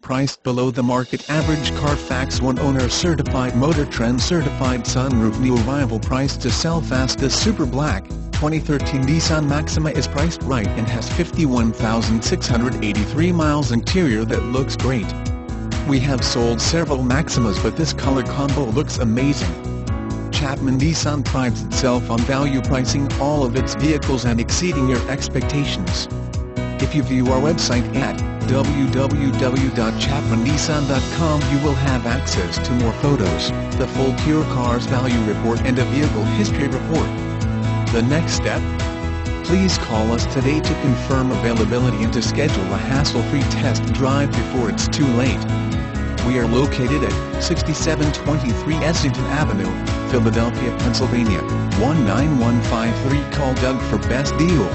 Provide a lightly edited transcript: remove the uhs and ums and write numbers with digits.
priced below the market average. Carfax One owner certified, Motor Trend certified, sunroof, new arrival, priced to sell fast. The Super Black 2013 Nissan Maxima is priced right and has 51,683 miles. Interior that looks great. We have sold several Maximas, but this color combo looks amazing. Chapman Nissan prides itself on value pricing all of its vehicles and exceeding your expectations. If you view our website at www.chapmannissan.com, you will have access to more photos, the full Pure Cars Value Report, and a vehicle history report. The next step? Please call us today to confirm availability and to schedule a hassle-free test drive before it's too late. We are located at 6723 Essington Avenue, Philadelphia, Pennsylvania, 19153. Call Doug for best deal.